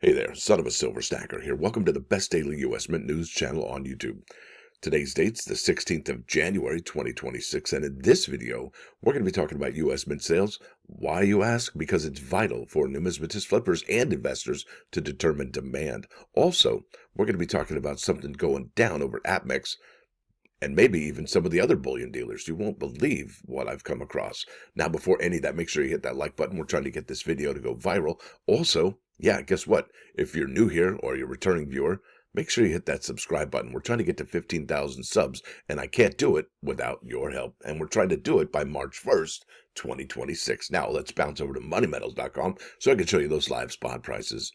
Hey there, son of a silver stacker here. Welcome to the best daily U.S. Mint news channel on YouTube. Today's date's the 16th of January, 2026, and in this video, we're going to be talking about U.S. Mint sales. Why, you ask? Because it's vital for numismatist flippers and investors to determine demand. Also, we're going to be talking about something going down over APMEX and maybe even some of the other bullion dealers. You won't believe what I've come across. Now, before any of that, make sure you hit that like button. We're trying to get this video to go viral. Also, yeah, guess what? If you're new here or you're a returning viewer, make sure you hit that subscribe button. We're trying to get to 15,000 subs, and I can't do it without your help. And we're trying to do it by March 1st, 2026. Now, let's bounce over to moneymetals.com so I can show you those live spot prices.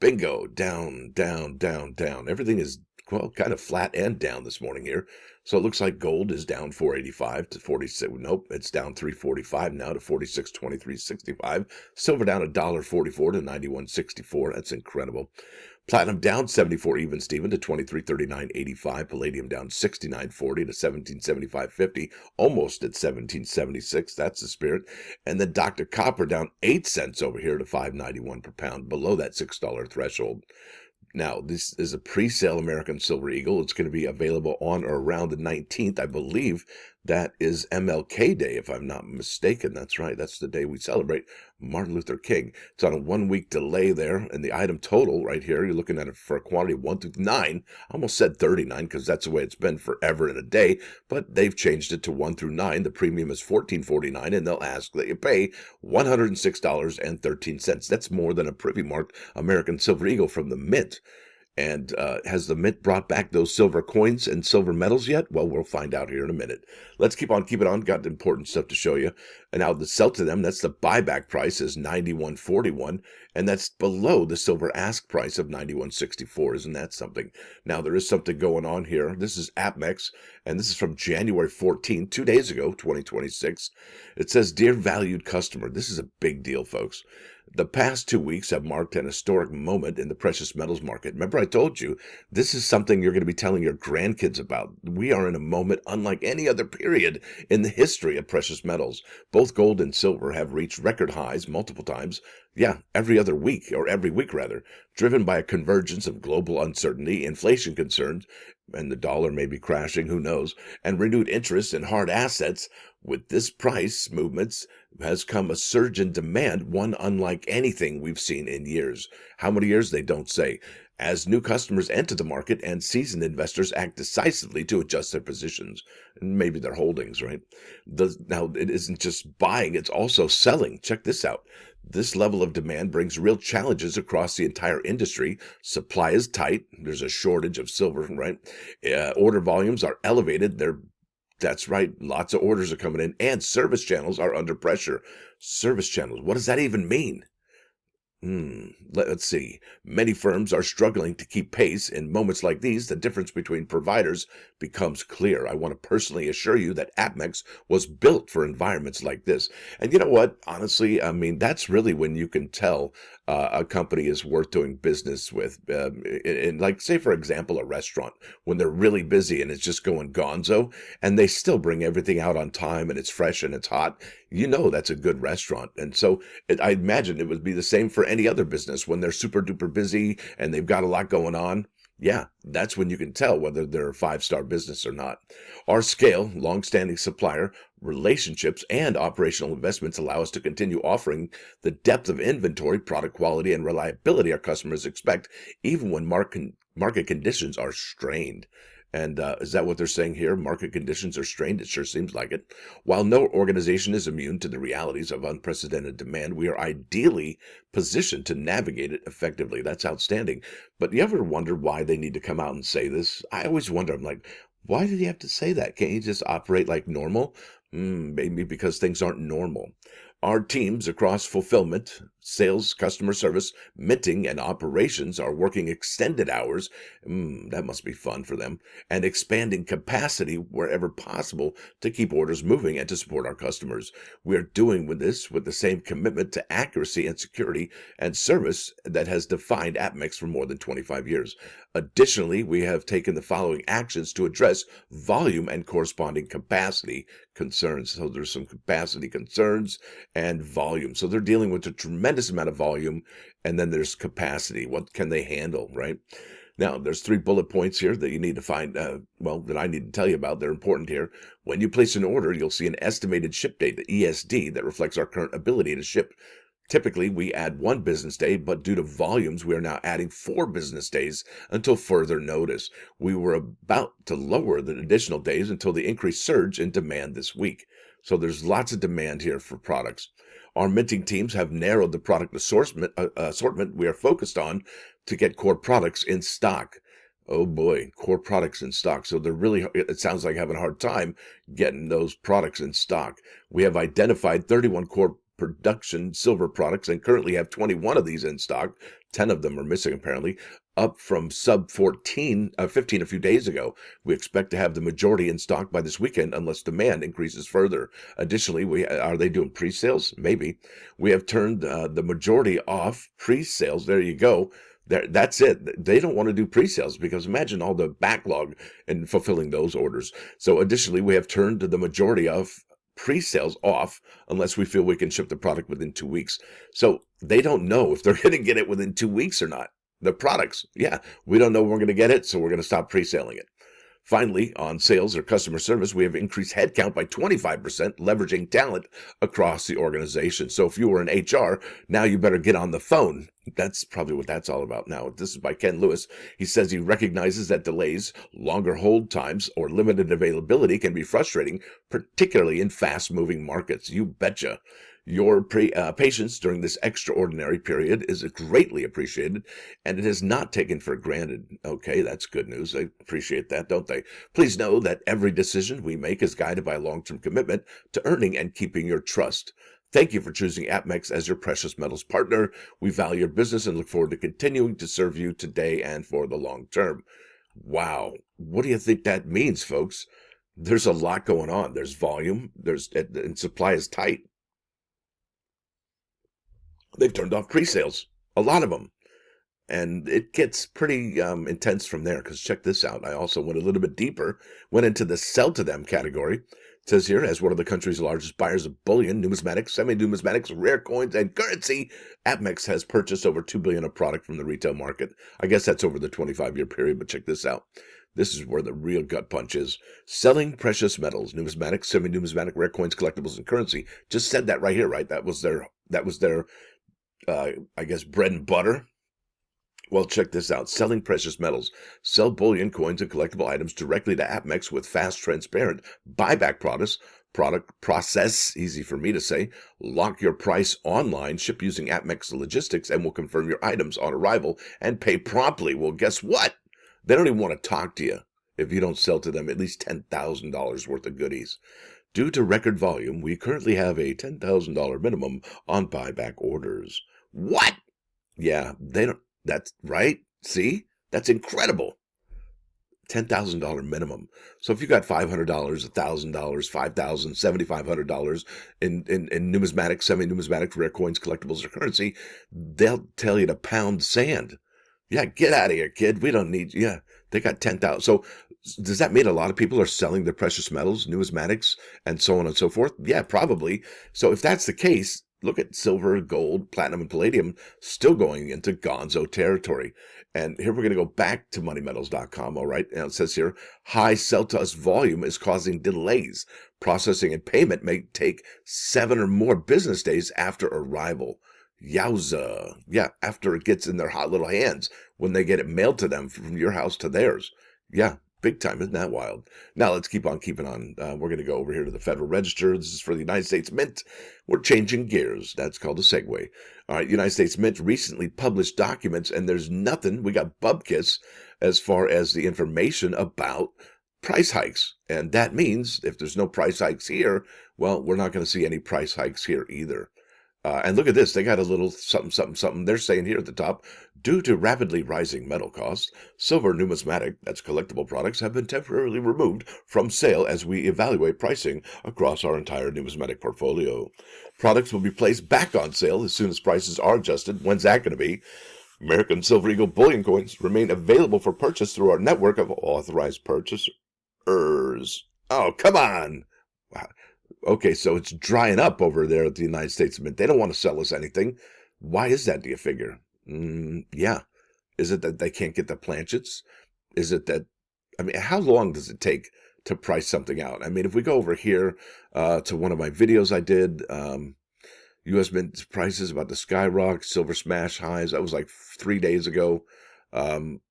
Bingo, down, down, down, down. Everything is, well, kind of flat and down this morning here. So it looks like gold is down 485 to 46. Nope, it's down 345 now to 46.2365. Silver down $1.44 to 91.64. That's incredible. Platinum down 74 even Steven to 23.39.85. Palladium down 69.40 to 17.75.50. Almost at 17.76. That's the spirit. And then Dr. Copper down 8 cents over here to 5.91 per pound, below that $6 threshold. Now, this is a pre-sale American Silver Eagle. It's going to be available on or around the 19th. I believe that is MLK Day, if I'm not mistaken. That's right. That's the day we celebrate Martin Luther King. It's on a 1-week delay there. And the item total right here, you're looking at it for a quantity of 1 through 9. I almost said 39 because that's the way it's been forever in a day. But they've changed it to 1 through 9. The premium is $14.49, and they'll ask that you pay $106.13. That's more than a Privy Mark American Silver Eagle from the Mint. And has the Mint brought back those silver coins and silver medals yet? Well, we'll find out here in a minute. Let's keep it on. Got important stuff to show you. And now the sell to them, that's the buyback price is $91.41, and that's below the silver ask price of $91.64. Isn't that something? Now, there is something going on here. This is APMEX, and this is from January 14th, 2 days ago, 2026. It says, "Dear valued customer," this is a big deal, folks. "The past 2 weeks have marked an historic moment in the precious metals market." Remember, I told you, this is something you're going to be telling your grandkids about. We are in a moment unlike any other period in the history of precious metals. Both gold and silver have reached record highs multiple times. Yeah, every other week, or every week rather, driven by a convergence of global uncertainty, inflation concerns, and the dollar may be crashing, who knows, and renewed interest in hard assets. With this price movements has come a surge in demand, one unlike anything we've seen in years. How many years, they don't say, as new customers enter the market and seasoned investors act decisively to adjust their positions, and maybe their holdings, right? Now, it isn't just buying, it's also selling. Check this out. This level of demand brings real challenges across the entire industry. Supply is tight. There's a shortage of silver, right? Order volumes are elevated. That's right. Lots of orders are coming in, and service channels are under pressure. Service channels. What does that even mean? Let's see. Many firms are struggling to keep pace. In moments like these, the difference between providers becomes clear. I want to personally assure you that APMEX was built for environments like this. And you know what? Honestly, I mean, that's really when you can tell a company is worth doing business with. Like, say, for example, a restaurant, when they're really busy and it's just going gonzo, and they still bring everything out on time and it's fresh and it's hot, you know that's a good restaurant. And so I imagine it would be the same for any other business when they're super duper busy and they've got a lot going on. Yeah, that's when you can tell whether they're a 5-star business or not. Our scale, long-standing supplier, relationships, and operational investments allow us to continue offering the depth of inventory, product quality, and reliability our customers expect, even when market conditions are strained. And is that what they're saying here? Market conditions are strained? It sure seems like it. While no organization is immune to the realities of unprecedented demand, we are ideally positioned to navigate it effectively. That's outstanding. But you ever wonder why they need to come out and say this? I always wonder, I'm like, why do you have to say that? Can't you just operate like normal? Maybe because things aren't normal. Our teams across fulfillment, sales, customer service, minting, and operations are working extended hours. That must be fun for them. And expanding capacity wherever possible to keep orders moving and to support our customers. We are doing with this with the same commitment to accuracy and security and service that has defined APMEX for more than 25 years. Additionally, we have taken the following actions to address volume and corresponding capacity concerns. So there's some capacity concerns and volume. So they're dealing with a tremendous tremendous amount of volume, and then there's capacity. What can they handle, right? Now, there's 3 bullet points here that you need to find, that I need to tell you about. They're important here. When you place an order, you'll see an estimated ship date, the ESD, that reflects our current ability to ship. Typically, we add 1 business day, but due to volumes, we are now adding 4 business days until further notice. We were about to lower the additional days until the increased surge in demand this week. So there's lots of demand here for products. Our minting teams have narrowed the product assortment we are focused on to get core products in stock. Oh boy, core products in stock. So they're really, it sounds like having a hard time getting those products in stock. We have identified 31 core production silver products and currently have 21 of these in stock. 10 of them are missing apparently, up from sub 15 a few days ago. We expect to have the majority in stock by this weekend unless demand increases further. Additionally, are they doing pre-sales? Maybe. We have turned the majority off pre-sales. There you go. That's it. They don't want to do pre-sales because imagine all the backlog in fulfilling those orders. So additionally, we have turned the majority of pre-sales off unless we feel we can ship the product within 2 weeks. So they don't know if they're going to get it within 2 weeks or not. The products, yeah, we don't know when we're going to get it, so we're going to stop pre-selling it. Finally, on sales or customer service, we have increased headcount by 25%, leveraging talent across the organization. So if you were in HR, now you better get on the phone. That's probably what that's all about now. This is by Ken Lewis. He says he recognizes that delays, longer hold times, or limited availability can be frustrating, particularly in fast-moving markets. You betcha. Your patience during this extraordinary period is greatly appreciated, and it is not taken for granted. Okay, that's good news. They appreciate that, don't they? Please know that every decision we make is guided by a long-term commitment to earning and keeping your trust. Thank you for choosing APMEX as your precious metals partner. We value your business and look forward to continuing to serve you today and for the long term. Wow. What do you think that means, folks? There's a lot going on. There's volume, and supply is tight. They've turned off pre-sales, a lot of them. And it gets pretty intense from there, because check this out. I also went a little bit deeper, went into the sell to them category. It says here, as one of the country's largest buyers of bullion, numismatics, semi-numismatics, rare coins, and currency, APMEX has purchased over $2 billion of product from the retail market. I guess that's over the 25-year period, but check this out. This is where the real gut punch is. Selling precious metals, numismatics, semi-numismatic, rare coins, collectibles, and currency. Just said that right here, right? That was their I guess, bread and butter. Well, check this out. Selling precious metals. Sell bullion, coins, and collectible items directly to APMEX with fast, transparent buyback product process, easy for me to say. Lock your price online, ship using APMEX logistics, and will confirm your items on arrival and pay promptly. Well, guess what? They don't even want to talk to you if you don't sell to them at least $10,000 worth of goodies. Due to record volume, we currently have a $10,000 minimum on buyback orders. What? Yeah, they don't. That's right. See? That's incredible. $10,000 minimum. So if you got $500, $1,000, $5,000, $7,500 in numismatic, semi-numismatic, rare coins, collectibles, or currency, they'll tell you to pound sand. Yeah, get out of here, kid. We don't need you. Yeah, they got 10,000. So does that mean a lot of people are selling their precious metals, numismatics, and so on and so forth? Yeah, probably. So if that's the case, look at silver, gold, platinum, and palladium still going into gonzo territory. And here we're going to go back to moneymetals.com, all right? And it says here, high sell-to-us volume is causing delays. Processing and payment may take 7 or more business days after arrival. Yowza. Yeah, after it gets in their hot little hands, when they get it mailed to them from your house to theirs. Yeah, big time. Isn't that wild? Now let's keep on keeping on. We're going to go over here to the Federal Register. This is for the United States Mint. We're changing gears. That's called a segue. All right, United States Mint recently published documents, and there's nothing. We got bubkiss as far as the information about price hikes. And that means if there's no price hikes here, well, we're not going to see any price hikes here either. And look at this. They got a little something. They're saying here at the top, due to rapidly rising metal costs, silver numismatic, that's collectible products, have been temporarily removed from sale as we evaluate pricing across our entire numismatic portfolio. Products will be placed back on sale as soon as prices are adjusted. When's that going to be? American Silver Eagle bullion coins remain available for purchase through our network of authorized purchasers. Oh, come on. Wow. Okay, so it's drying up over there at the United States Mint. They don't want to sell us anything. Why is that, do you figure? Yeah. Is it that they can't get the planchets? Is it that, I mean, how long does it take to price something out? I mean, if we go over here to one of my videos I did, U.S. Mint prices about to skyrocket, silver smash highs. That was like 3 days ago. Um,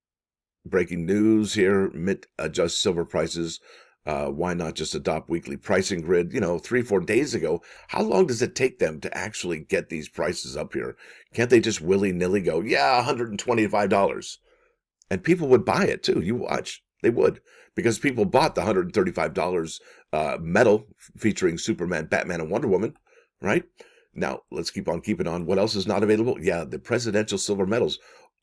Breaking news here: Mint adjusts silver prices. Why not just adopt weekly pricing grid? 3, 4 days ago. How long does it take them to actually get these prices up here? Can't they just willy-nilly go, yeah, $125? And people would buy it too. You watch. They would. Because people bought the $135 metal featuring Superman, Batman, and Wonder Woman, right? Now, let's keep on keeping on. What else is not available? Yeah, the presidential silver medals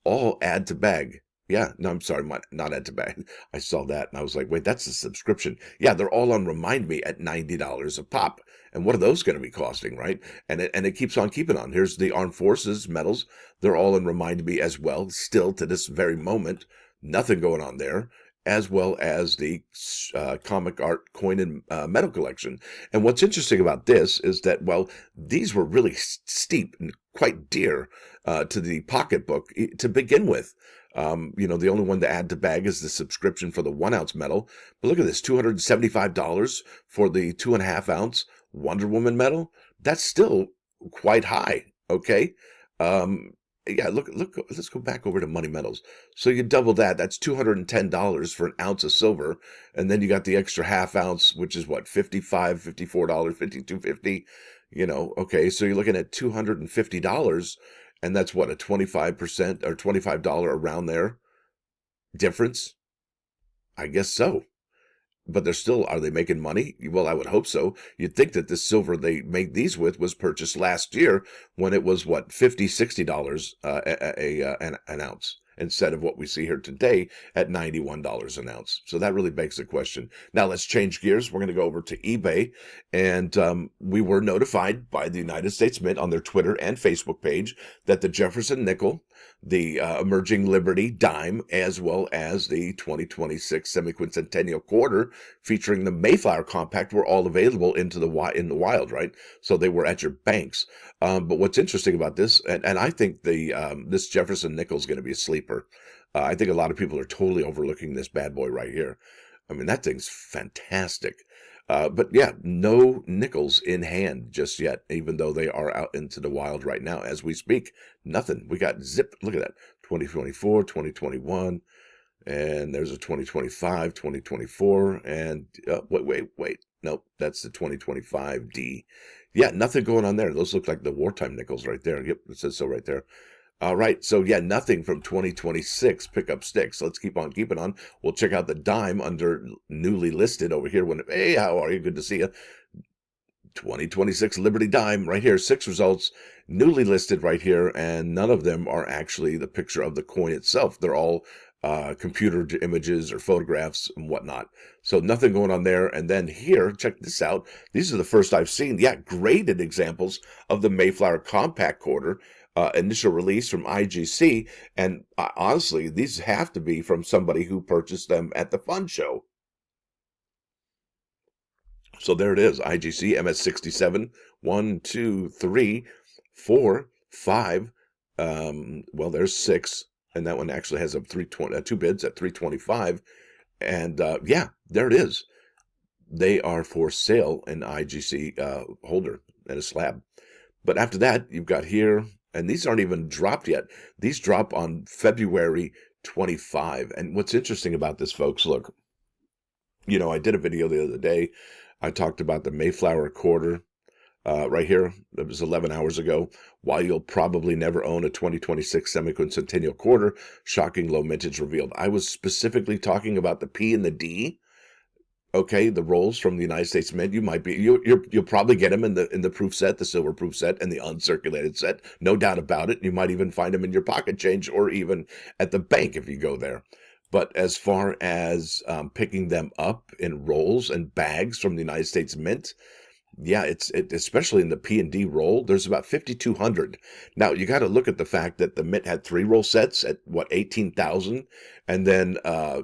all add to bag. Yeah, no, I'm sorry, not add to bag. I saw that and I was like, wait, that's a subscription. Yeah, they're all on Remind Me at $90 a pop. And what are those going to be costing, right? And it keeps on keeping on. Here's the Armed Forces medals. They're all in Remind Me as well, still to this very moment. Nothing going on there, as well as the comic art coin and metal collection. And what's interesting about this is that, well, these were really steep and quite dear to the pocketbook to begin with. The only one to add to bag is the subscription for the 1 ounce metal. But look at this, $275 for the 2.5 ounce Wonder Woman metal. That's still quite high. Okay. Yeah, look, let's go back over to Money Metals. So you double that, that's $210 for an ounce of silver. And then you got the extra half ounce, which is what, $55, $54, $52.50. Okay, so you're looking at $250. And that's what, a 25% or $25 around there difference? I guess so. But are they making money? Well, I would hope so. You'd think that the silver they made these with was purchased last year when it was, what, $50, $60 an ounce, instead of what we see here today at $91 an ounce. So that really begs the question. Now let's change gears. We're going to go over to eBay. And we were notified by the United States Mint on their Twitter and Facebook page that the Jefferson nickel, the emerging Liberty dime, as well as the 2026 semi-quincentennial quarter featuring the Mayflower compact were all available in the wild, right? So they were at your banks. But what's interesting about this, and I think this Jefferson nickel is going to be a sleeper. I think a lot of people are totally overlooking this bad boy right here. I mean, that thing's fantastic. But yeah, no nickels in hand just yet, even though they are out into the wild right now as we speak. Nothing. We got zip. Look at that. 2024, 2021, and there's a 2025, 2024, and wait. Nope, that's the 2025D. Yeah, nothing going on there. Those look like the wartime nickels right there. Yep, it says so right there. All right, so yeah, nothing from 2026 pickup sticks. Let's keep on keeping on. We'll check out the dime under newly listed over here. Hey, how are you? Good to see you. 2026 Liberty Dime right here, 6 results, newly listed right here, and none of them are actually the picture of the coin itself. They're all computer images or photographs and whatnot. So nothing going on there. And then here, check this out. These are the first I've seen, graded examples of the Mayflower Compact Quarter. Initial release from IGC, and honestly, these have to be from somebody who purchased them at the fund show. So there it is, IGC MS67, 1, 2, 3, 4, 5. Well, there's 6, and that one actually has a 2 bids at 325, and yeah, there it is. They are for sale in IGC holder and a slab. But after that, you've got here. And these aren't even dropped yet. These drop on February 25. And what's interesting about this, folks, look, I did a video the other day. I talked about the Mayflower quarter right here. It was 11 hours ago. While you'll probably never own a 2026 semi-quincentennial quarter, shocking low mintage revealed. I was specifically talking about the P and the D. Okay, the rolls from the United States Mint, you'll probably get them in the proof set, the silver proof set, and the uncirculated set, no doubt about it. You might even find them in your pocket change or even at the bank if you go there. But as far as picking them up in rolls and bags from the United States Mint, yeah, especially in the P and D roll, there's about 5,200. Now you got to look at the fact that the Mint had 3 roll sets at 18,000, and then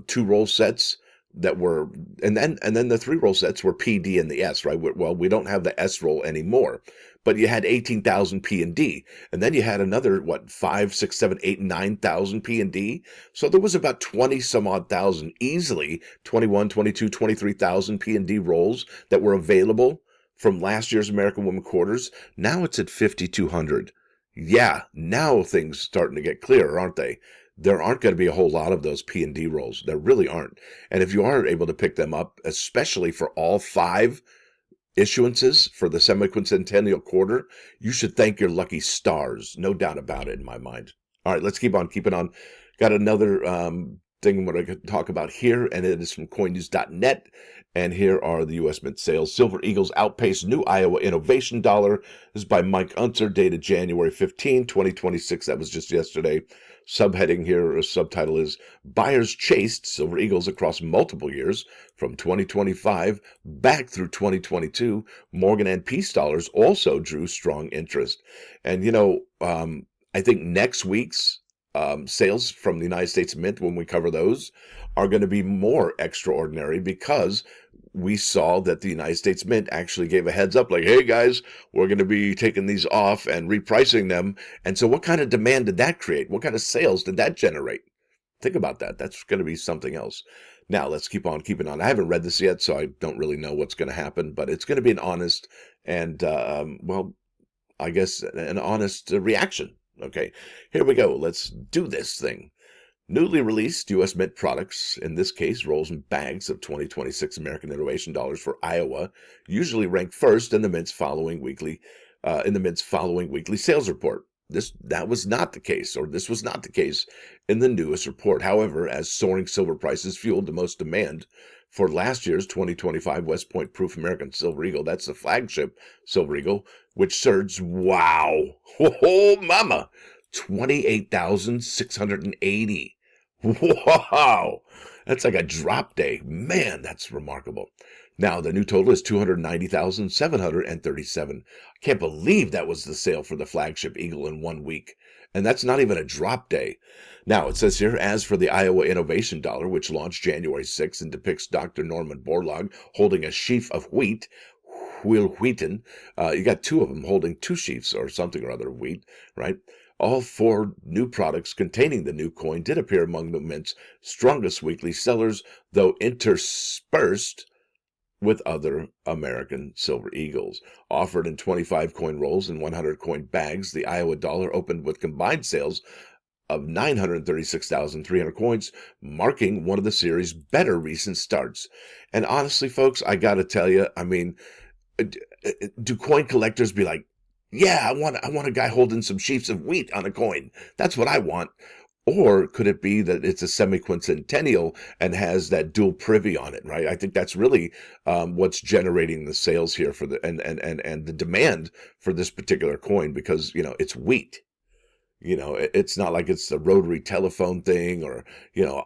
2 roll sets that were, and then the 3 roll sets were P, D, and the S, right? Well, we don't have the S roll anymore, but you had 18,000 P and D, and then you had another, what, 5, 6, 7, 8, 9,000 P and D. So there was about 20 some odd thousand, easily 21, 22, 23,000 P and D rolls that were available from last year's American Woman Quarters. Now it's at 5,200. Yeah, now things starting to get clearer, aren't they? There aren't going to be a whole lot of those P and D rolls. There really aren't. And if you are able to pick them up, especially for all 5 issuances for the semi-quincentennial quarter, you should thank your lucky stars. No doubt about it in my mind. All right, let's keep on keeping on. Got another thing what I could talk about here, and it is from coinnews.net. And here are the U.S. Mint sales. Silver Eagles outpace new Iowa innovation dollar. This is by Mike Unser, dated January 15, 2026. That was just yesterday. Subheading here, or subtitle is, Buyers chased Silver Eagles across multiple years from 2025 back through 2022. Morgan and Peace dollars also drew strong interest. And, I think next week's sales from the United States Mint, when we cover those, are going to be more extraordinary because we saw that the United States Mint actually gave a heads up like, hey guys, we're going to be taking these off and repricing them. And so what kind of demand did that create? What kind of sales did that generate? Think about that. That's going to be something else. Now, let's keep on keeping on. I haven't read this yet, so I don't really know what's going to happen, but it's going to be an honest and, I guess an honest reaction. Okay, here we go. Let's do this thing. Newly released U.S. Mint products, in this case, rolls and bags of 2026 American Innovation dollars for Iowa, usually rank first in the Mint's following weekly sales report. This was not the case in the newest report. However, as soaring silver prices fueled the most demand for last year's 2025 West Point Proof American Silver Eagle, that's the flagship Silver Eagle, which surged, wow, oh mama, 28,680. Wow, that's like a drop day. Man, that's remarkable. Now, the new total is 290,737. I can't believe that was the sale for the flagship Eagle in 1 week. And that's not even a drop day. Now, it says here, as for the Iowa Innovation Dollar, which launched January 6th and depicts Dr. Norman Borlaug holding a sheaf of wheat, wheaten. You got 2 of them holding 2 sheafs or something or other of wheat, right? All 4 new products containing the new coin did appear among the Mint's strongest weekly sellers, though interspersed with other American Silver Eagles. Offered in 25 coin rolls and 100 coin bags, the Iowa dollar opened with combined sales of 936,300 coins, marking one of the series' better recent starts. And honestly, folks, I got to tell you, I mean, do coin collectors be like, yeah, I want a guy holding some sheafs of wheat on a coin. That's what I want. Or could it be that it's a semi-quincentennial and has that dual privy on it, right? I think that's really what's generating the sales here for the and the demand for this particular coin, because it's wheat. It's not like it's the rotary telephone thing or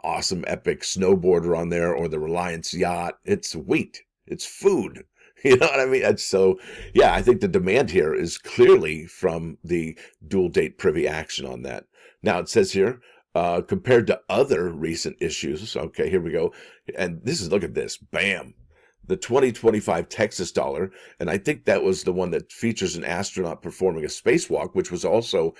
awesome epic snowboarder on there or the Reliance yacht. It's wheat. It's food. You know what I mean? And so, yeah, I think the demand here is clearly from the dual date privy action on that. Now, it says here, compared to other recent issues, okay, here we go. And look at this, bam, the 2025 Texas dollar. And I think that was the one that features an astronaut performing a spacewalk, which was also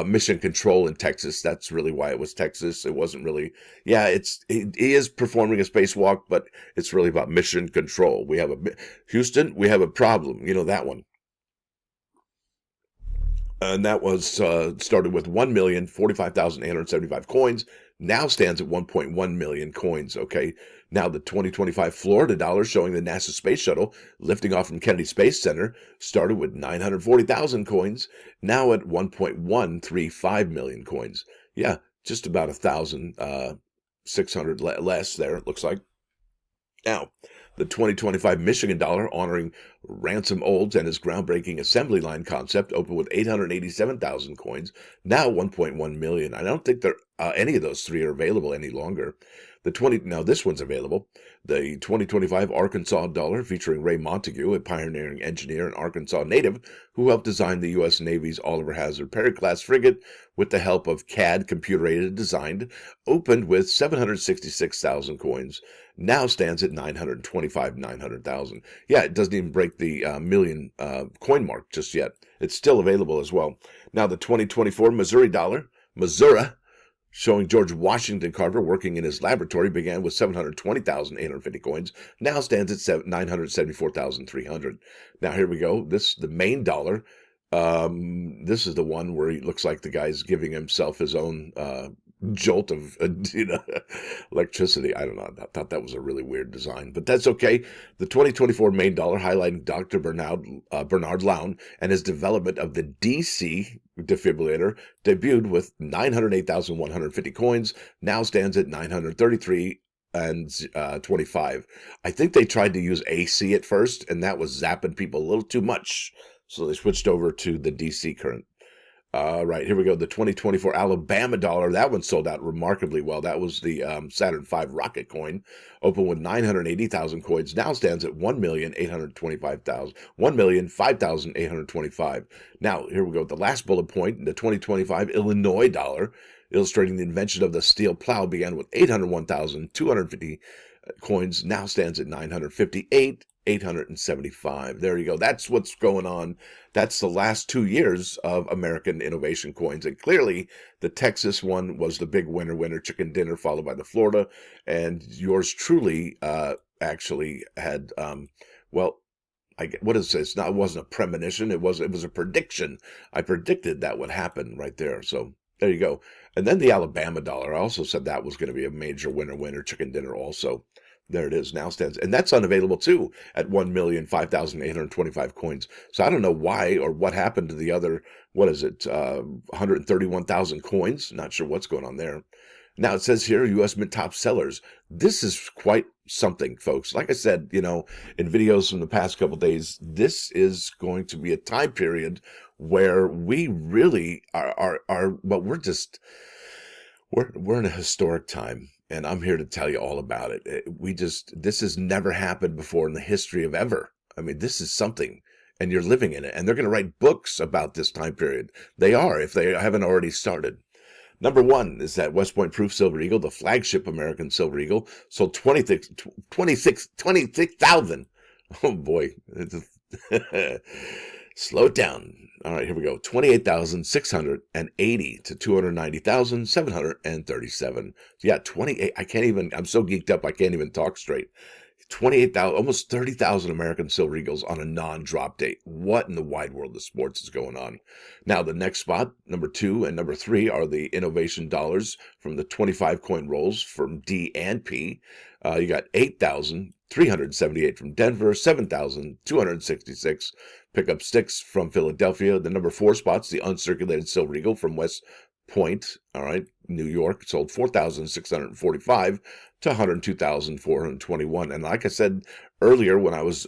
mission control in Texas. That's really why it was Texas. It wasn't really, yeah, he is performing a spacewalk, but it's really about mission control. Houston, we have a problem. That one. And that was started with 1,045,875 coins, now stands at 1.1 million coins, okay? Now the 2025 Florida dollar, showing the NASA Space Shuttle lifting off from Kennedy Space Center, started with 940,000 coins, now at 1.135 million coins. Yeah, just about 1,600 less there, it looks like. Now, the 2025 Michigan dollar, honoring Ransom Olds and his groundbreaking assembly line concept, opened with 887,000 coins, now 1.1 million. I don't think any of those 3 are available any longer. Now this one's available. The 2025 Arkansas dollar, featuring Ray Montague, a pioneering engineer and Arkansas native who helped design the U.S. Navy's Oliver Hazard Perry-class frigate with the help of CAD computer-aided design, opened with 766,000 coins, now stands at 900,000. Yeah, it doesn't even break the million coin mark just yet. It's still available as well. Now, the 2024 Missouri dollar, Missouri, showing George Washington Carver working in his laboratory, began with 720,850 coins, now stands at 974,300. Now, here we go. This the main dollar. This is the one where he looks like the guy's giving himself his own jolt of electricity. I don't know. I thought that was a really weird design, but that's okay. The 2024 main dollar, highlighting Dr. Bernard Lown and his development of the DC defibrillator, debuted with 908,150 coins, now stands at 933 and 25. I think they tried to use AC at first, and that was zapping people a little too much, so they switched over to the DC current. Right, here we go. The 2024 Alabama dollar, that one sold out remarkably well. That was the Saturn V rocket coin, opened with 980,000 coins, now stands at 1,825,000, 1,005,825. Now, here we go. The last bullet point, the 2025 Illinois dollar, illustrating the invention of the steel plow, began with 801,250 coins, now stands at 958,875. There you go. That's what's going on. That's the last 2 years of American innovation coins. And clearly, the Texas one was the big winner, chicken dinner, followed by the Florida. And yours truly actually had, what is this? No, it wasn't a premonition. It was a prediction. I predicted that would happen right there. So there you go. And then the Alabama dollar, I also said that was going to be a major winner, chicken dinner also. There it is, now stands. And that's unavailable too at 1,005,825 coins. So I don't know why or what happened to the other, 131,000 coins? Not sure what's going on there. Now it says here, U.S. Mint top sellers. This is quite something, folks. Like I said, in videos from the past couple of days, this is going to be a time period where we really are but we're in a historic time. And I'm here to tell you all about it. This has never happened before in the history of ever. I mean, this is something, and you're living in it. And they're going to write books about this time period. They are, if they haven't already started. Number one is that West Point Proof Silver Eagle, the flagship American Silver Eagle, sold 26,000. Oh boy. Slow it down. All right, here we go. 28,680 to 290,737. Yeah, 28. I'm so geeked up, I can't even talk straight. 28,000, almost 30,000 American Silver Eagles on a non-drop date. What in the wide world of sports is going on? Now, the next spot, number 2 and number 3, are the innovation dollars from the 25 coin rolls from D and P. You got 8,378 from Denver, 7,266 pickup sticks from Philadelphia. The number 4 spots, the uncirculated Silver Eagle from West Point, all right, New York, sold 4,645 to 102,421. And like I said earlier, when I was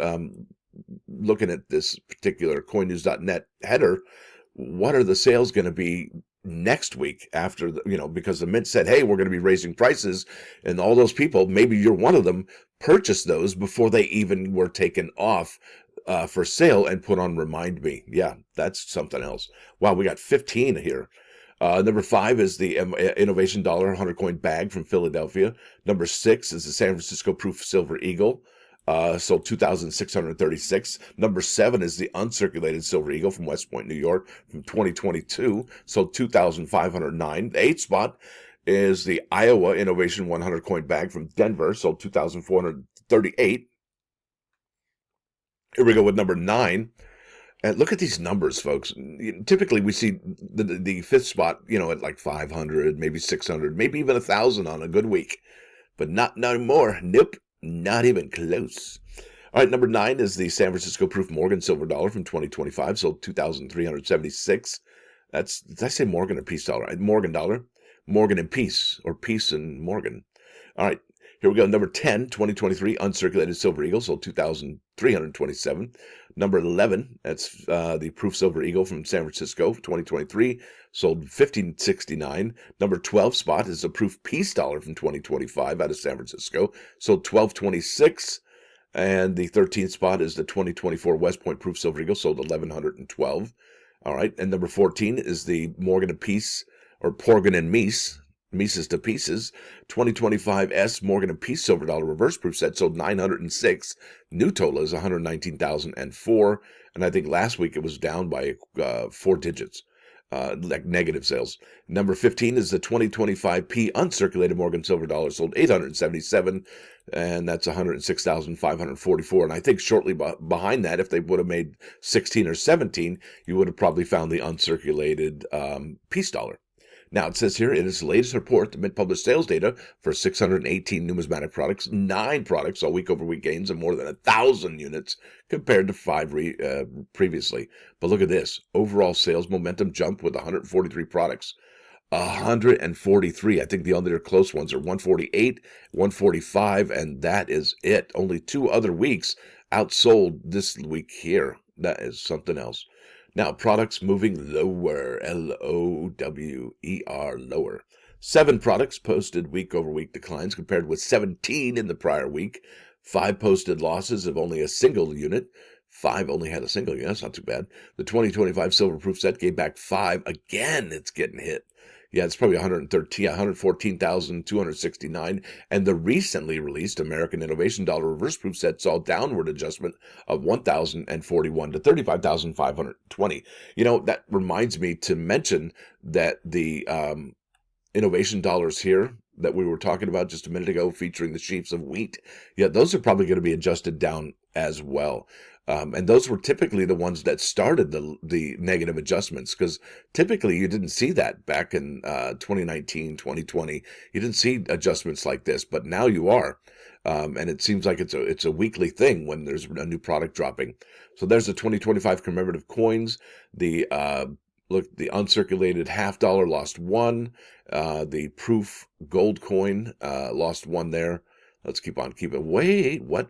looking at this particular coinnews.net header, what are the sales going to be next week after, because the Mint said, hey, we're going to be raising prices, and all those people, maybe you're one of them, purchased those before they even were taken off for sale and put on Remind Me. Yeah, that's something else. Wow, we got 15 here. Number 5 is the Innovation Dollar 100 coin bag from Philadelphia. Number 6 is the San Francisco Proof Silver Eagle, sold 2,636. Number 7 is the uncirculated Silver Eagle from West Point, New York, from 2022, sold 2,509. The 8th spot is the Iowa Innovation 100 coin bag from Denver, sold 2,438. Here we go with number 9. And look at these numbers, folks. Typically, we see the 5th spot, at like 500, maybe 600, maybe even 1,000 on a good week. But not no more. Nope, not even close. All right, number 9 is the San Francisco Proof Morgan Silver Dollar from 2025, sold 2,376. Did I say Morgan or Peace Dollar? Morgan Dollar. Morgan and Peace, or Peace and Morgan. All right, here we go. Number 10, 2023 uncirculated Silver Eagle, sold 2,327. Number 11, that's the Proof Silver Eagle from San Francisco, 2023, sold 1,569. Number 12 spot is the Proof Peace Dollar from 2025 out of San Francisco, sold 1,226. And the 13th spot is the 2024 West Point Proof Silver Eagle, sold 1,112. All right, and number 14 is the Morgan and Peace, or Porgan and Meese. Mises to Pieces 2025 S Morgan and Peace silver dollar reverse proof set sold 906. New total is 119,004. And I think last week it was down by 4 digits, like negative sales. Number 15 is the 2025 P uncirculated Morgan silver dollar sold 877. And that's 106,544. And I think shortly behind that, if they would have made 16 or 17, you would have probably found the uncirculated peace dollar. Now, it says here, in its latest report, the Mint published sales data for 618 numismatic products. 9 products saw week-over-week gains of more than 1,000 units compared to 5 previously. But look at this. Overall sales momentum jumped with 143 products. 143. I think the other close ones are 148, 145, and that is it. Only 2 other weeks outsold this week here. That is something else. Now, products moving lower, Lower, lower. 7 products posted week-over-week declines compared with 17 in the prior week. 5 posted losses of only a single unit. 5 only had a single unit. That's not too bad. The 2025 silver proof set gave back 5. Again, it's getting hit. Yeah, it's probably 114,269. And the recently released American Innovation Dollar Reverse Proof set saw downward adjustment of 1,041 to 35,520. You know, that reminds me to mention that the innovation dollars here that we were talking about just a minute ago, featuring the sheaves of wheat, yeah, those are probably going to be adjusted down as well. And those were typically the ones that started the negative adjustments, because typically you didn't see that back in 2019, 2020. You didn't see adjustments like this, but now you are. And it seems like it's a weekly thing when there's a new product dropping. So there's the 2025 commemorative coins. The uncirculated $50 lost 1. The proof gold coin lost 1 there. Let's keep on keeping. Wait, what?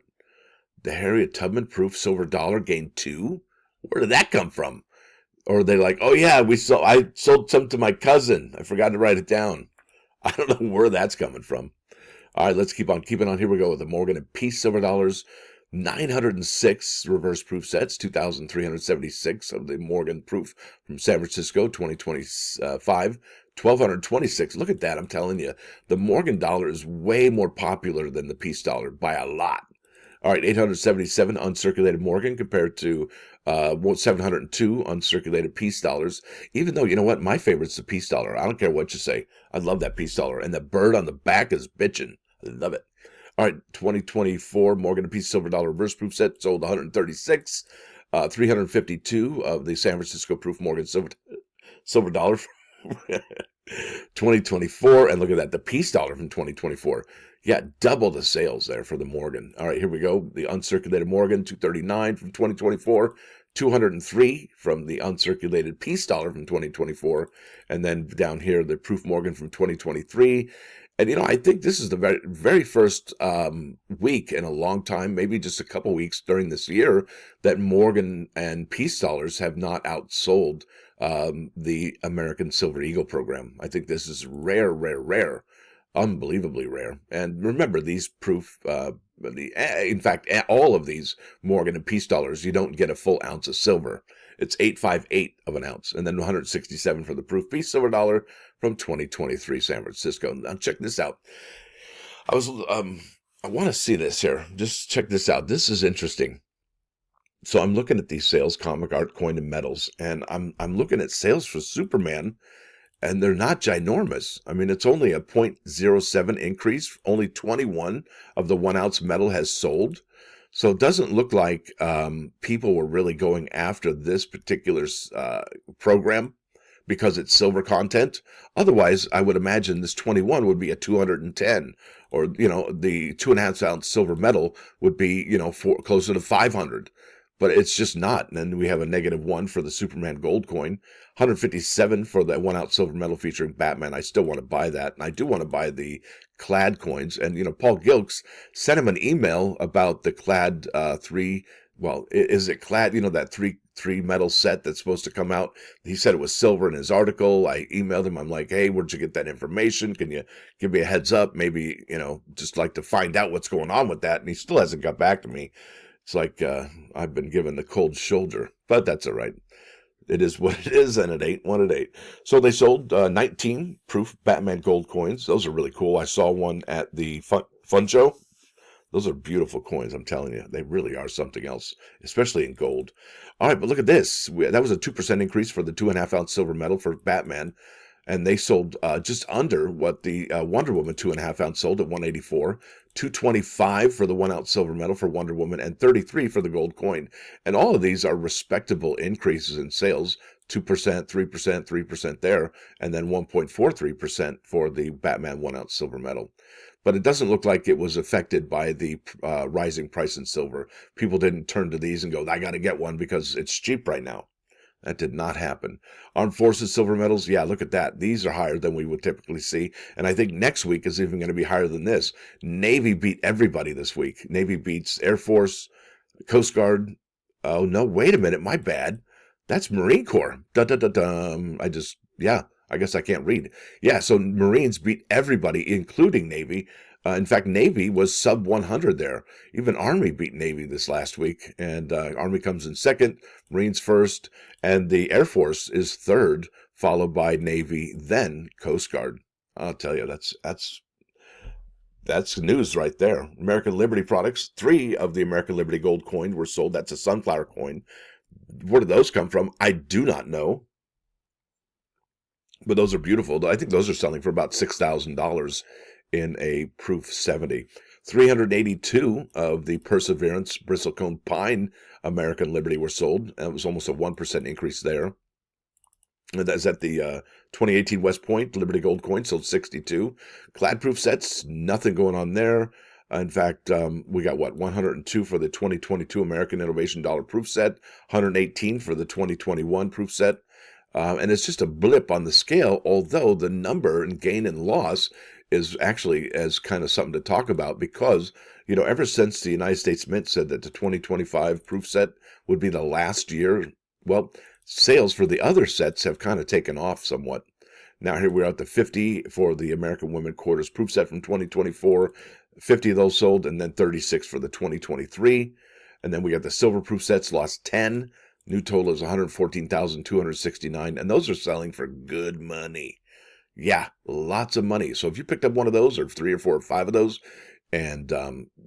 The Harriet Tubman proof silver dollar gained 2? Where did that come from? Or are they like, oh yeah, I sold some to my cousin. I forgot to write it down. I don't know where that's coming from. All right, let's keep on keeping on. Here we go with the Morgan and Peace silver dollars. 906 reverse proof sets, 2,376 of the Morgan proof from San Francisco, 2025, 1,226. Look at that, I'm telling you. The Morgan dollar is way more popular than the Peace dollar by a lot. All right, 877 uncirculated Morgan compared to 702 uncirculated Peace dollars. Even though, you know what, my favorite's the Peace dollar. I don't care what you say. I love that Peace dollar. And the bird on the back is bitching. I love it. All right, 2024 Morgan and Peace silver dollar reverse proof set sold 136. 352 of the San Francisco proof Morgan silver dollar 2024. And look at that, the Peace dollar from 2024. Yeah, double the sales there for the Morgan. All right, here we go. The uncirculated Morgan, 239 from 2024, 203 from the uncirculated Peace dollar from 2024, and then down here, the proof Morgan from 2023. And, you know, I think this is the very, very first week in a long time, maybe just a couple weeks during this year, that Morgan and Peace dollars have not outsold the American Silver Eagle program. I think this is rare. Unbelievably rare. And remember, these proof, in fact, all of these Morgan and Peace dollars, you don't get a full ounce of silver. It's 858 of an ounce, and then 167 for the proof Peace silver dollar from 2023 San Francisco. Now check this out. I want to see this here. Just check this out. This is interesting. So I'm looking at these sales, comic art, coin, and metals, and I'm looking at sales for Superman. And they're not ginormous. I mean, it's only a 0.07 increase. Only 21 of the 1 ounce metal has sold. So it doesn't look like people were really going after this particular program because it's silver content. Otherwise, I would imagine this 21 would be a 210, or, you know, the 2.5 ounce silver metal would be, you know, closer to 500. But it's just not. And then we have a -1 for the Superman gold coin, 157 for that 1 ounce silver metal featuring Batman. I still want to buy that. And I do want to buy the clad coins. And, you know, Paul Gilks sent him an email about the clad 3. Well, is it clad? You know, that three metal set that's supposed to come out. He said it was silver in his article. I emailed him. I'm like, hey, where'd you get that information? Can you give me a heads up? Maybe, you know, just like to find out what's going on with that. And he still hasn't got back to me. It's like I've been given the cold shoulder, but that's all right. It is what it is, and it ain't what it ain't. So they sold 19 proof Batman gold coins. Those are really cool. I saw one at the fun show. Those are beautiful coins, I'm telling you. They really are something else, especially in gold. All right, but look at this. That was a 2% increase for the 2.5 ounce silver medal for Batman. And they sold just under what the Wonder Woman 2.5 ounce sold at 184, 225 for the 1 ounce silver medal for Wonder Woman, and 33 for the gold coin. And all of these are respectable increases in sales, 2%, 3%, 3% there, and then 1.43% for the Batman 1 ounce silver medal. But it doesn't look like it was affected by the rising price in silver. People didn't turn to these and go, I got to get one because it's cheap right now. That did not happen. Armed Forces silver medals, yeah, look at that. These are higher than we would typically see. And I think next week is even going to be higher than this. Navy beat everybody this week. Navy beats Air Force, Coast Guard. Oh, no, wait a minute. My bad. That's Marine Corps. Da-da-da-dum. I guess I can't read. Yeah, so Marines beat everybody, including Navy. In fact, Navy was sub 100 there. Even Army beat Navy this last week. And Army comes in second, Marines first, and the Air Force is third, followed by Navy, then Coast Guard. I'll tell you, that's news right there. American Liberty products, 3 of the American Liberty gold coin were sold. That's a sunflower coin. Where did those come from? I do not know. But those are beautiful. I think those are selling for about $6,000 in a proof 70. 382 of the Perseverance bristlecone pine American Liberty were sold. That was almost a 1% increase there. And that's at the 2018 West Point Liberty Gold coin, sold 62. Clad proof sets, nothing going on there. In fact, we got 102 for the 2022 American Innovation Dollar proof set, 118 for the 2021 proof set. And it's just a blip on the scale, although the number and gain and loss is actually as kind of something to talk about because, ever since the United States Mint said that the 2025 proof set would be the last year, well, sales for the other sets have kind of taken off somewhat. Now here we're at the 50 for the American Women Quarters proof set from 2024, 50 of those sold, and then 36 for the 2023. And then we got the silver proof sets, lost 10. New total is 114,269, and those are selling for good money. Yeah, lots of money. So if you picked up one of those, or 3 or 4 or 5 of those, and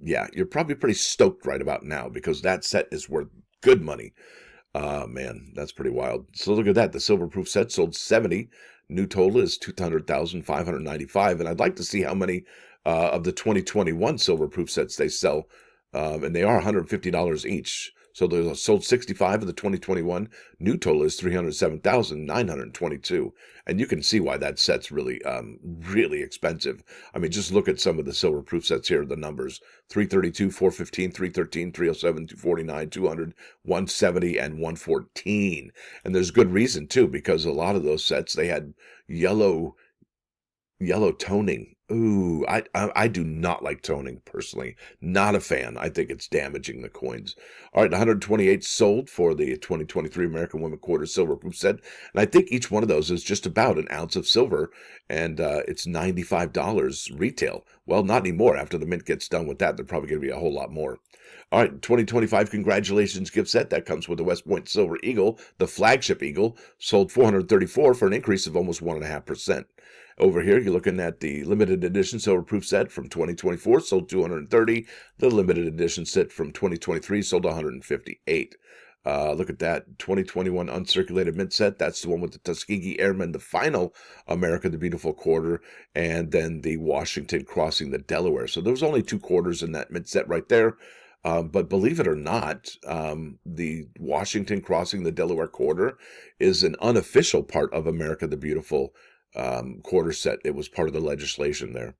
you're probably pretty stoked right about now because that set is worth good money. Man, that's pretty wild. So look at that. The silver proof set sold 70. New total is 200,595, and I'd like to see how many of the 2021 silver proof sets they sell, and they are $150 each. So they sold 65 of the 2021. New total is 307,922. And you can see why that set's really, really expensive. I mean, just look at some of the silver proof sets here, the numbers. 332, 415, 313, 307, 249, 200, 170, and 114. And there's good reason, too, because a lot of those sets, they had yellow toning. Ooh, I do not like toning personally. Not a fan. I think it's damaging the coins. All right, 128 sold for the 2023 American Women Quarter silver proof set, and I think each one of those is just about an ounce of silver, and it's $95 retail. Well, not anymore. After the mint gets done with that, they're probably going to be a whole lot more. All right, 2025 congratulations gift set. That comes with the West Point Silver Eagle, the flagship Eagle, sold 434 for an increase of almost 1.5%. Over here, you're looking at the limited edition silver proof set from 2024, sold 230. The limited edition set from 2023 sold 158. Look at that 2021 uncirculated mint set. That's the one with the Tuskegee Airmen, the final America the Beautiful quarter, and then the Washington crossing the Delaware. So there was only 2 quarters in that mint set right there. But believe it or not, the Washington crossing the Delaware quarter is an unofficial part of America the Beautiful quarter set. It was part of the legislation there.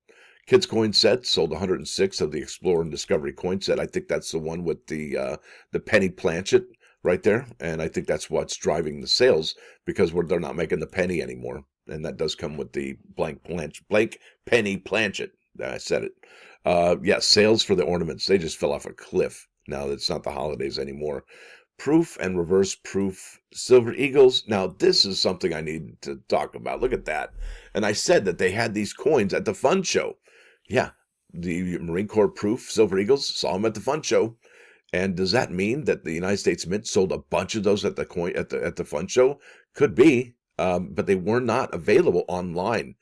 Kids coin set sold 106 of the Explorer and Discovery coin set. I think that's the one with the penny planchet right there, and I think that's what's driving the sales because they're not making the penny anymore, and that does come with the blank penny planchet. I said it. Sales for the ornaments, they just fell off a cliff. Now it's not the holidays anymore. Proof and reverse proof silver eagles. Now, this is something I need to talk about. Look at that. And I said that they had these coins at the fun show. Yeah, the Marine Corps proof silver eagles, saw them at the fun show. And does that mean that the United States Mint sold a bunch of those at the fund show? Could be, but they were not available online.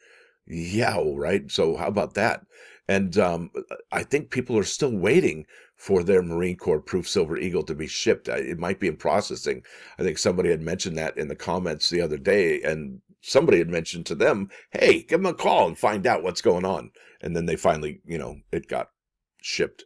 Yeah, right. So how about that? And I think people are still waiting for their Marine Corps Proof Silver Eagle to be shipped. It might be in processing. I think somebody had mentioned that in the comments the other day, and somebody had mentioned to them, "Hey, give them a call and find out what's going on." And then they finally, it got shipped.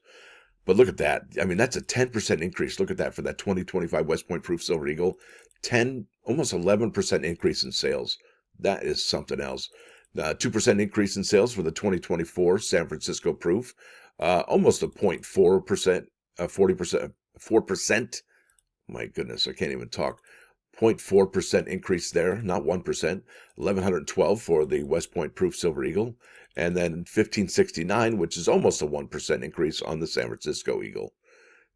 But look at that. I mean, that's a 10% increase. Look at that for that 2025 West Point Proof Silver Eagle. 10, almost 11% increase in sales. That is something else. 2% increase in sales for the 2024 San Francisco Proof. Almost a 0.4%, 40%, 4%. My goodness, I can't even talk. 0.4% increase there, not 1%. 1,112 for the West Point Proof Silver Eagle. And then 1,569, which is almost a 1% increase on the San Francisco Eagle.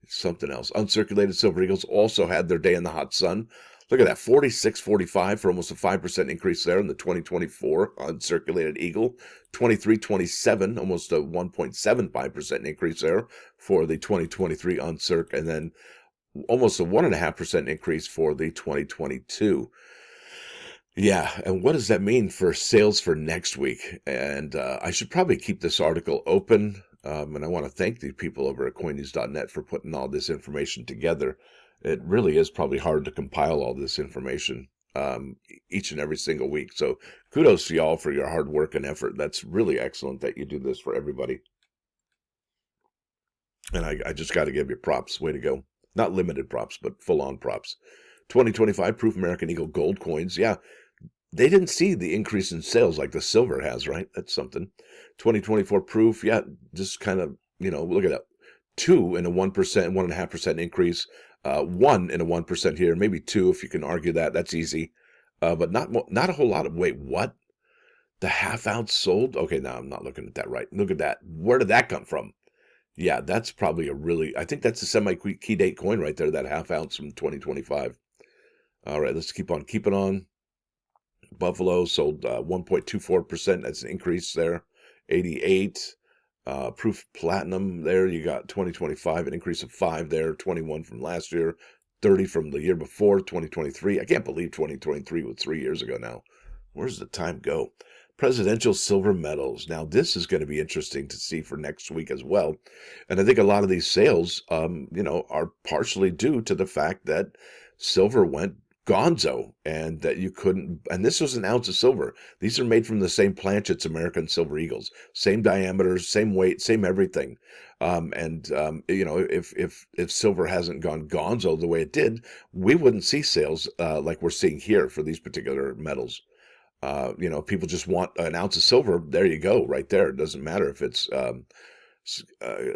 Something else. Uncirculated Silver Eagles also had their day in the hot sun. Look at that, 46.45 for almost a 5% increase there in the 2024 uncirculated Eagle. 23.27, almost a 1.75% increase there for the 2023 uncirc, and then almost a 1.5% increase for the 2022. Yeah, and what does that mean for sales for next week? And I should probably keep this article open, and I want to thank the people over at coinnews.net for putting all this information together. It really is probably hard to compile all this information each and every single week. So kudos to y'all for your hard work and effort. That's really excellent that you do this for everybody. And I just got to give you props. Way to go. Not limited props, but full-on props. 2025 Proof American Eagle gold coins. Yeah, they didn't see the increase in sales like the silver has, right? That's something. 2024 Proof. Yeah, just kind of, look at that. 2 in a 1%, 1.5% increase. 1 in a 1% here. Maybe 2 if you can argue that. That's easy. But not a whole lot of, wait, what? The half ounce sold? Okay, now I'm not looking at that right. Look at that. Where did that come from? Yeah, that's probably I think that's a semi-key date coin right there, that half ounce from 2025. All right, let's keep on keeping on. Buffalo sold 1.24%. That's an increase there. 88. Proof Platinum there, you got 2025, an increase of 5 there. 21 from last year. 30 from the year before, 2023. I can't believe 2023 was 3 years ago now. Where's the time go? Presidential silver medals. Now, this is going to be interesting to see for next week as well. And I think a lot of these sales, are partially due to the fact that silver went gonzo and that you couldn't, and this was an ounce of silver. These are made from the same planchets, American Silver Eagles, same diameters, same weight, same everything. If silver hasn't gone gonzo the way it did, we wouldn't see sales like we're seeing here for these particular metals. People just want an ounce of silver. There you go, right there. It doesn't matter if it's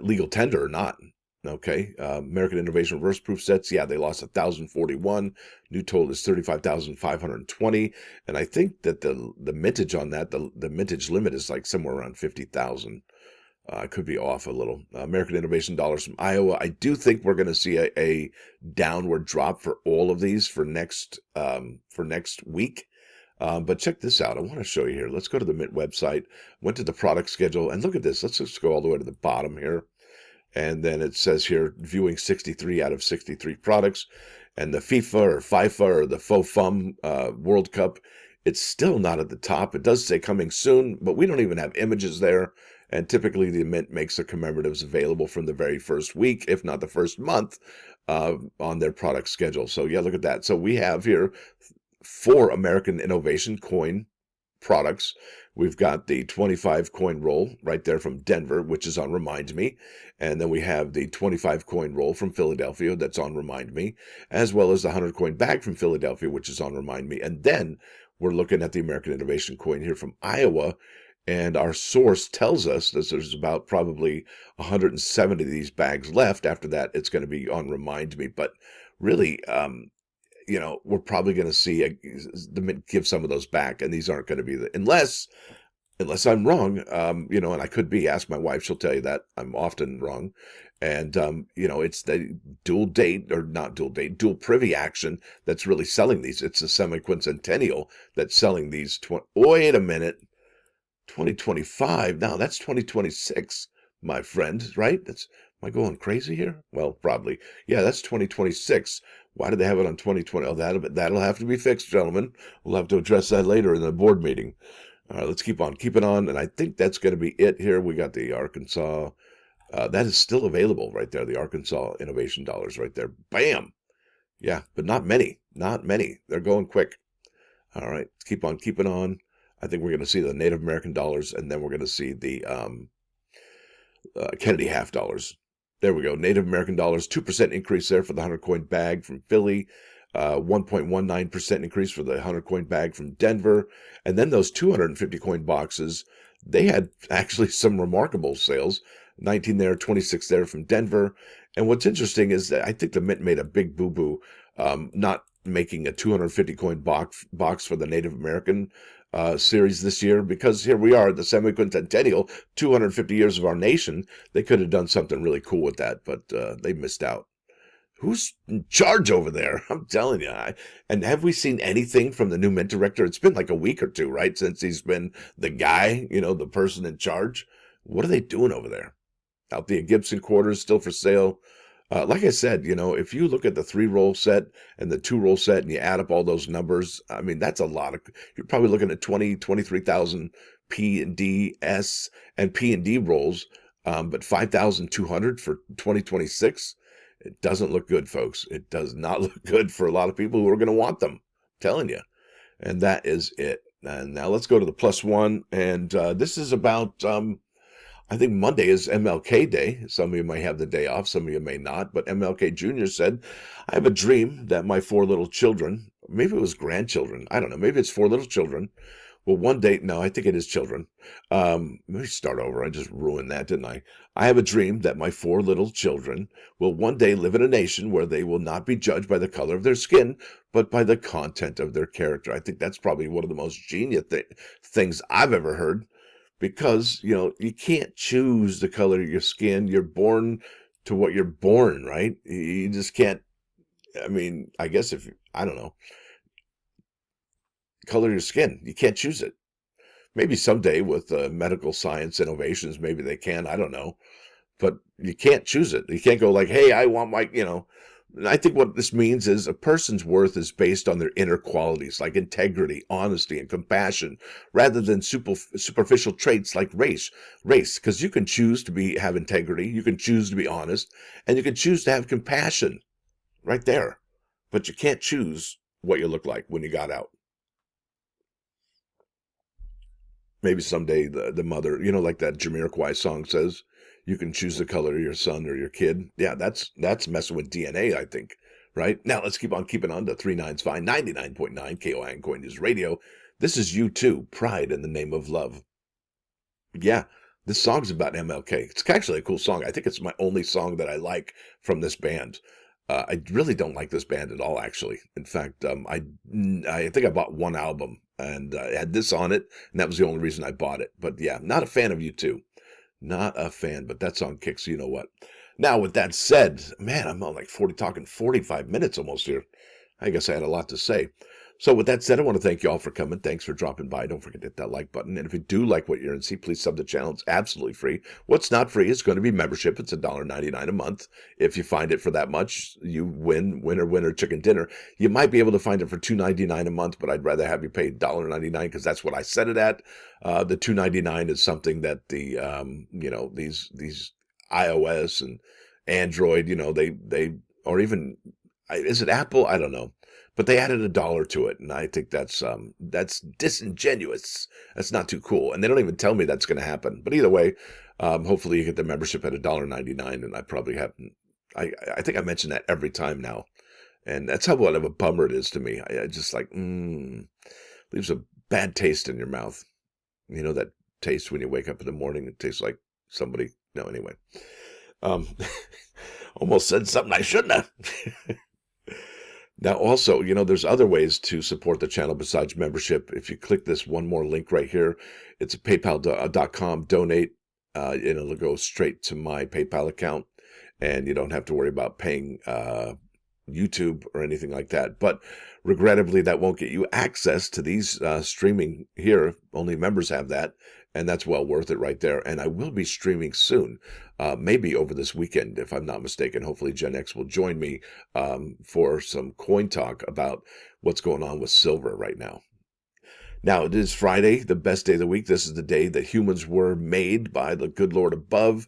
legal tender or not. Okay. American Innovation Reverse Proof Sets. Yeah, they lost 1,041. New total is 35,520. And I think that the mintage on that, the mintage limit is like somewhere around 50,000. I could be off a little. American Innovation Dollars from Iowa. I do think we're going to see a downward drop for all of these for next week. But check this out. I want to show you here. Let's go to the Mint website. Went to the product schedule and look at this. Let's just go all the way to the bottom here. And then it says here, viewing 63 out of 63 products. And the FIFA or the FOFUM World Cup, it's still not at the top. It does say coming soon, but we don't even have images there. And typically the Mint makes the commemoratives available from the very first week, if not the first month, on their product schedule. So yeah, look at that. So we have here 4 American Innovation coin products. We've got the 25 coin roll right there from Denver, which is on Remind Me. And then we have the 25 coin roll from Philadelphia that's on Remind Me, as well as the 100 coin bag from Philadelphia, which is on Remind Me. And then we're looking at the American Innovation coin here from Iowa. And our source tells us that there's about probably 170 of these bags left. After that, it's going to be on Remind Me. But really, we're probably going to see the Mint give some of those back, and these aren't going to be unless I'm wrong, and I could be. Ask my wife; she'll tell you that I'm often wrong. And it's the dual privy action that's really selling these. It's the semi-quincentennial that's selling these. Wait a minute, 2025. Now that's 2026. my friend, right? Am I going crazy here? Well, probably. Yeah, that's 2026. Why did they have it on 2020? Oh, that'll have to be fixed, gentlemen. We'll have to address that later in the board meeting. All right, let's keep on keeping on. And I think that's going to be it here. We got the Arkansas. That is still available right there. The Arkansas Innovation Dollars right there. Bam. Yeah, but not many. Not many. They're going quick. All right, let's keep on keeping on. I think we're going to see the Native American dollars, and then we're going to see the Kennedy half dollars. There we go. Native American dollars, 2% increase there for the 100 coin bag from Philly, 1.19% increase for the 100 coin bag from Denver. And then those 250 coin boxes, they had actually some remarkable sales. 19 there, 26 there from Denver. And what's interesting is that I think the Mint made a big boo-boo, not making a 250 coin box for the Native American series this year, because here we are, the semi-quincentennial, 250 years of our nation. They could have done something really cool with that, but they missed out. Who's in charge over there? I'm telling you. And have we seen anything from the new Mint director? It's been like a week or two, right, since he's been the guy, the person in charge. What are they doing over there? Althea Gibson quarters still for sale. Like I said, if you look at the 3-roll set and the 2-roll set and you add up all those numbers, I mean, that's a lot of, you're probably looking at 23,000 P and D, S, and P and D rolls, but 5,200 for 2026. It doesn't look good, folks. It does not look good for a lot of people who are going to want them. I'm telling you. And that is it. And now let's go to the plus one. And this is about, I think Monday is MLK Day. Some of you may have the day off, some of you may not. But MLK Jr. said, I have a dream that my 4 little children, maybe it was grandchildren, I don't know, maybe it's 4 little children, will one day, no, I think it is children. Let me start over. I just ruined that, didn't I? I have a dream that my 4 little children will one day live in a nation where they will not be judged by the color of their skin, but by the content of their character. I think that's probably one of the most genius things I've ever heard. Because, you can't choose the color of your skin. You're born to what you're born, right? You just can't, I mean, I guess I don't know, color your skin. You can't choose it. Maybe someday with medical science innovations, maybe they can. I don't know. But you can't choose it. You can't go like, hey, I want I think what this means is a person's worth is based on their inner qualities like integrity, honesty, and compassion, rather than superficial traits like race. Because you can choose to have integrity, you can choose to be honest, and you can choose to have compassion right there. But you can't choose what you look like when you got out. Maybe someday the mother, like that Jamiroquai song says, you can choose the color of your son or your kid. Yeah, that's messing with DNA, I think. Right? Now let's keep on keeping on to 39's Fine, 99.9 KOI Coin News Radio. This is U2, Pride in the Name of Love. Yeah, this song's about MLK. It's actually a cool song. I think it's my only song that I like from this band. I really don't like this band at all, actually. In fact, I think I bought one album and it had this on it, and that was the only reason I bought it. But yeah, not a fan of U2. Not a fan, but that song kicks, you know what. Now, with that said, man, I'm on like 45 minutes almost here. I guess I had a lot to say. So with that said, I want to thank you all for coming. Thanks for dropping by. Don't forget to hit that like button. And if you do like what you're in, please sub the channel. It's absolutely free. What's not free is going to be membership. It's $1.99 a month. If you find it for that much, you win, winner, chicken dinner. You might be able to find it for $2.99 a month, but I'd rather have you pay $1.99 because that's what I set it at. The $2.99 is something that the, these iOS and Android, they or even, is it Apple? I don't know. But they added $1 to it, and I think that's disingenuous. That's not too cool, and they don't even tell me that's going to happen. But either way, hopefully you get the membership at $1.99, and I probably haven't. I think I mention that every time now, and that's how what of a bummer it is to me. I just like leaves a bad taste in your mouth. You know that taste when you wake up in the morning. It tastes like somebody. No, anyway. Almost said something I shouldn't have. Now, also, there's other ways to support the channel besides membership. If you click this one more link right here, it's a paypal.com donate, and it'll go straight to my PayPal account, and you don't have to worry about paying YouTube or anything like that. But regrettably, that won't get you access to these streaming here. Only members have that. and that's well worth it right there. And I will be streaming soon, maybe over this weekend, if I'm not mistaken. Hopefully Gen X will join me for some coin talk about what's going on with silver right now. Now, it is Friday, the best day of the week. This is the day that humans were made by the good Lord above.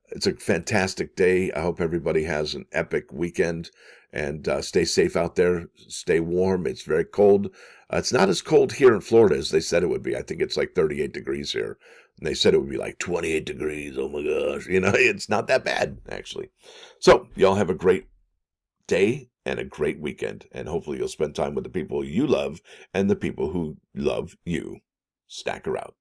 It's a fantastic day. I hope everybody has an epic weekend, and stay safe out there. Stay warm. It's very cold. It's not as cold here in Florida as they said it would be. I think it's like 38 degrees here. And they said it would be like 28 degrees. Oh my gosh. It's not that bad, actually. So, y'all have a great day and a great weekend. And hopefully you'll spend time with the people you love and the people who love you. Stacker out.